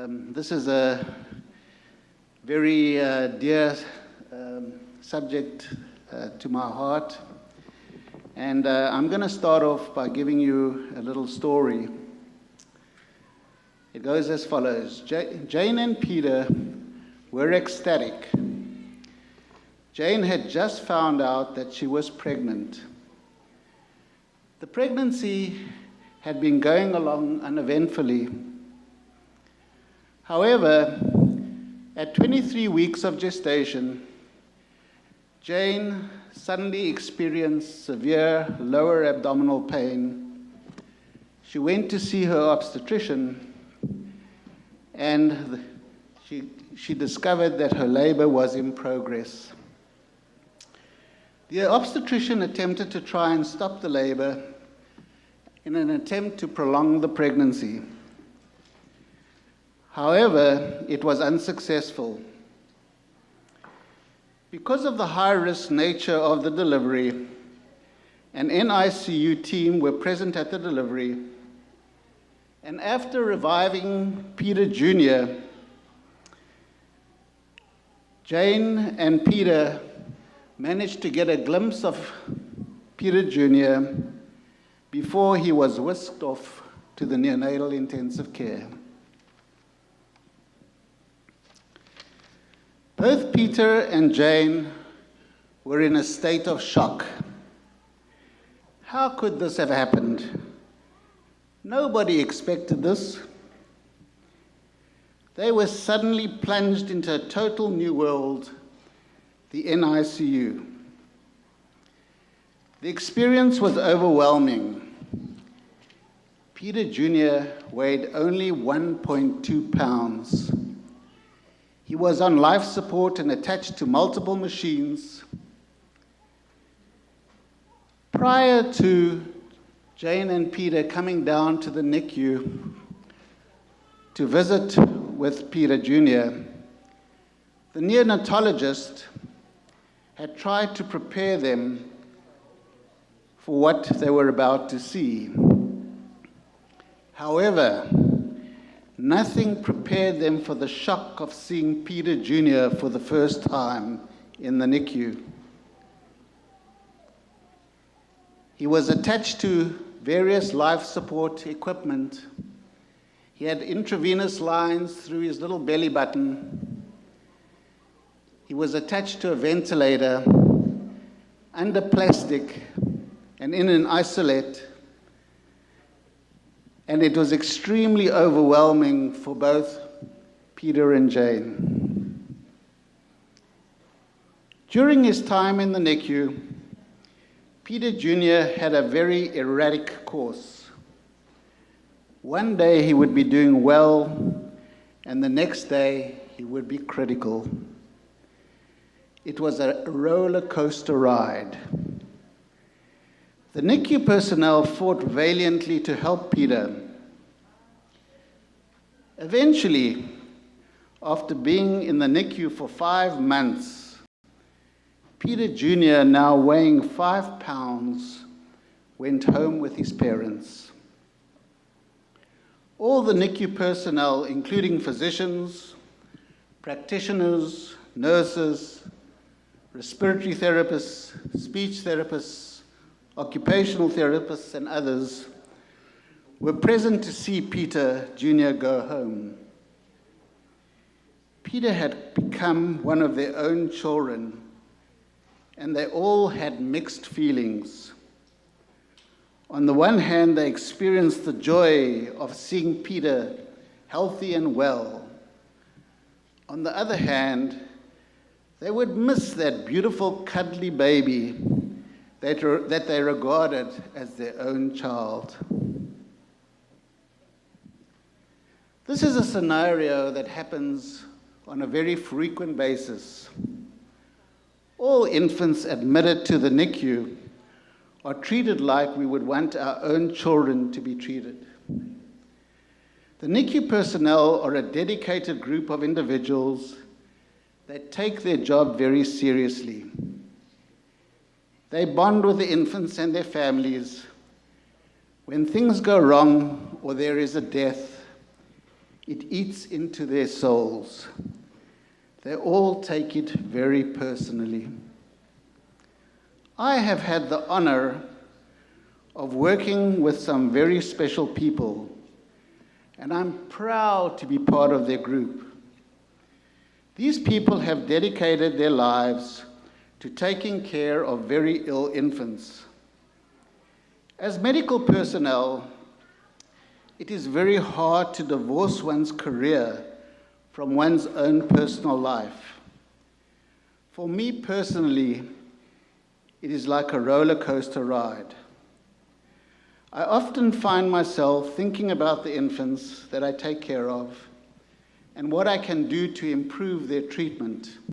This is a very dear subject to my heart, and I'm going to start off by giving you a little story. It goes as follows. Jane and Peter were ecstatic. Jane had just found out that she was pregnant. The pregnancy had been going along uneventfully. However, at 23 weeks of gestation, Jane suddenly experienced severe lower abdominal pain. She went to see her obstetrician, and she discovered that her labor was in progress. The obstetrician attempted to try and stop the labor in an attempt to prolong the pregnancy. However, it was unsuccessful. Because of the high-risk nature of the delivery, an NICU team were present at the delivery, and after reviving Peter Jr., Jane and Peter managed to get a glimpse of Peter Jr. before he was whisked off to the neonatal intensive care. Both Peter and Jane were in a state of shock. How could this have happened? Nobody expected this. They were suddenly plunged into a total new world, the NICU. The experience was overwhelming. Peter Jr. weighed only 1.2 pounds. He was on life support and attached to multiple machines. Prior to Jane and Peter coming down to the NICU to visit with Peter Jr., the neonatologist had tried to prepare them for what they were about to see. However, nothing prepared them for the shock of seeing Peter Jr. for the first time in the NICU. He was attached to various life support equipment. He had intravenous lines through his little belly button. He was attached to a ventilator, under plastic, and in an isolate. And it was extremely overwhelming for both Peter and Jane. During his time in the NICU, Peter Jr. had a very erratic course. One day he would be doing well, and the next day he would be critical. It was a roller coaster ride. The NICU personnel fought valiantly to help Peter. Eventually, after being in the NICU for 5 months, Peter Jr., now weighing 5 pounds, went home with his parents. All the NICU personnel, including physicians, practitioners, nurses, respiratory therapists, speech therapists, occupational therapists, and others, were present to see Peter Jr. go home. Peter had become one of their own children, and they all had mixed feelings. On the one hand, they experienced the joy of seeing Peter healthy and well. On the other hand, they would miss that beautiful, cuddly baby that they regarded as their own child. This is a scenario that happens on a very frequent basis. All infants admitted to the NICU are treated like we would want our own children to be treated. The NICU personnel are a dedicated group of individuals that take their job very seriously. They bond with the infants and their families. When things go wrong or there is a death, It eats into their souls. They all take it very personally. I have had the honor of working with some very special people, and I'm proud to be part of their group. These people have dedicated their lives to taking care of very ill infants. As medical personnel, it is very hard to divorce one's career from one's own personal life. For me personally, it is like a roller coaster ride. I often find myself thinking about the infants that I take care of and what I can do to improve their treatment.